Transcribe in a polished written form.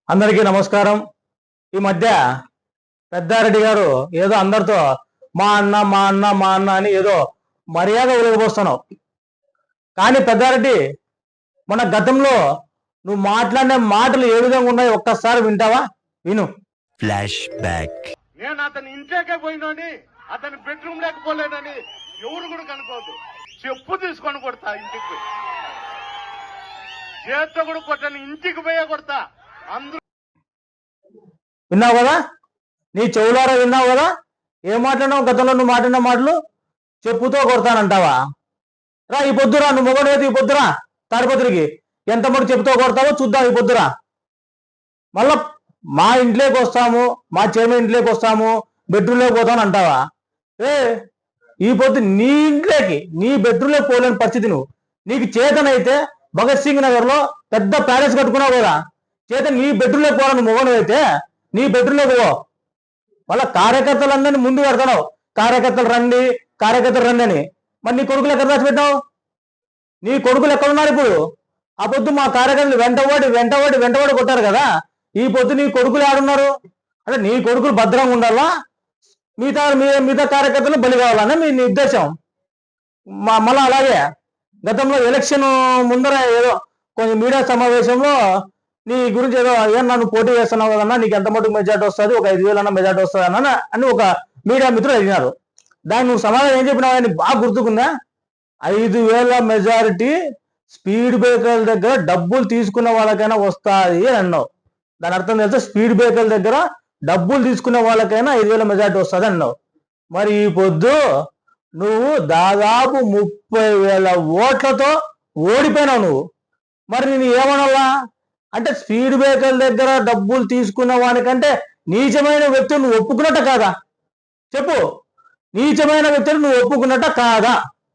అందరికీ నమస్కారం. ఈ మధ్య పెద్దారెడ్డి గారు ఏదో అందరితో మా అన్న మా అన్న మా అన్న అని ఏదో మర్యాద ఒలగబోస్తున్నావు. కానీ పెద్దారెడ్డి, మన గతంలో నువ్వు మాట్లాడిన మాటలు ఏ విధంగా ఉన్నాయి ఒక్కసారి వింటావా? విను. Flash back. నేను అతని ఇంట్లోకే పోయినని, అతని బెడ్రూమ్ లేకపోలేనని ఎవరు కూడా కనుకోవద్దు. చెప్పు తీసుకొని కొడతా, ఇంటికి పోయి చేత్తో కూడా కొట్టని, ఇంటికి పోయే కొడతా. అందరూ విన్నావు కదా, నీ చెవులారా విన్నావు కదా. ఏం మాట్లాడినావు గతంలో? నువ్వు మాట్లాడిన మాటలు చెప్పుతో కొడతానంటావా? రా ఈ పొద్దురా, నువ్వు మొగడు ఈ పొద్దురా తాడిపత్రికి ఎంత మటు చెప్పుతో కొడతావో చూద్దాం ఈ పొద్దురా. మళ్ళా మా ఇంట్లోకి వస్తాము, మా చైర్మన్ ఇంట్లోకి వస్తాము, బెడ్రూమ్లోకి పోతాను అంటావా? ఈ పొద్దు నీ ఇంట్లోకి, నీ బెడ్రూమ్లోకి పోలేని పరిస్థితి నువ్వు. నీకు చేతనైతే భగత్ సింగ్ నగర్ లో పెద్ద ప్యాలెస్ కట్టుకున్నావు కదా, చేత నీ బెడ్రూమ్లోకి పోవాలని మొగను అయితే నీ బెడ్రూమ్లోకి పో. మళ్ళా కార్యకర్తలందరినీ ముందు పెడతావు, కార్యకర్తలు రండి అని. మరి నీ కొడుకులు ఎక్కడ రాసి పెట్టావు? నీ కొడుకులు ఎక్కడున్నారు ఇప్పుడు? ఆ పొద్దు మా కార్యకర్తలు వెంటబడి కొట్టారు కదా, ఈ పొద్దు నీ కొడుకులు ఆడున్నారు. అంటే నీ కొడుకులు భద్రంగా ఉండాలా, మిగతా కార్యకర్తలు బలి కావాలన్న నీ ఉద్దేశం. మళ్ళా అలాగే గతంలో ఎలక్షన్ ముందర ఏదో కొంచెం మీడియా సమావేశంలో నీ గురించి ఏదో నన్ను పోటీ చేస్తున్నావు కదన్నా, నీకు ఎంత మటుకు మెజార్టీ వస్తుంది, ఒక 5,000 అన్న మెజార్టీ వస్తుంది అన్న అని ఒక మీడియా మిత్రులు అడిగినారు. దానికి నువ్వు సమాధానం ఏం చెప్పినావు అని బాగా గుర్తుకుందా? 5,000 మెజారిటీ స్పీడ్ బ్రేకర్ల దగ్గర డబ్బులు తీసుకున్న వాళ్ళకైనా వస్తుంది అని అన్నావు. దాని అర్థం తెలుసా? స్పీడ్ బ్రేకర్ల దగ్గర డబ్బులు తీసుకున్న వాళ్ళకైనా 5,000 మెజార్టీ వస్తుంది అన్నావు. మరి ఈ పొద్దు నువ్వు దాదాపు 30,000 ఓట్లతో ఓడిపోయినావు నువ్వు. మరి నేను ఏమనాలా అంటే, స్పీడ్ బ్రేకర్ల దగ్గర డబ్బులు తీసుకున్న వానికంటే నీచమైన వ్యక్తులు నువ్వు ఒప్పుకున్నట్ట కాదా? చెప్పు, నీచమైన వ్యక్తులు నువ్వు ఒప్పుకున్నట్ట కాదా?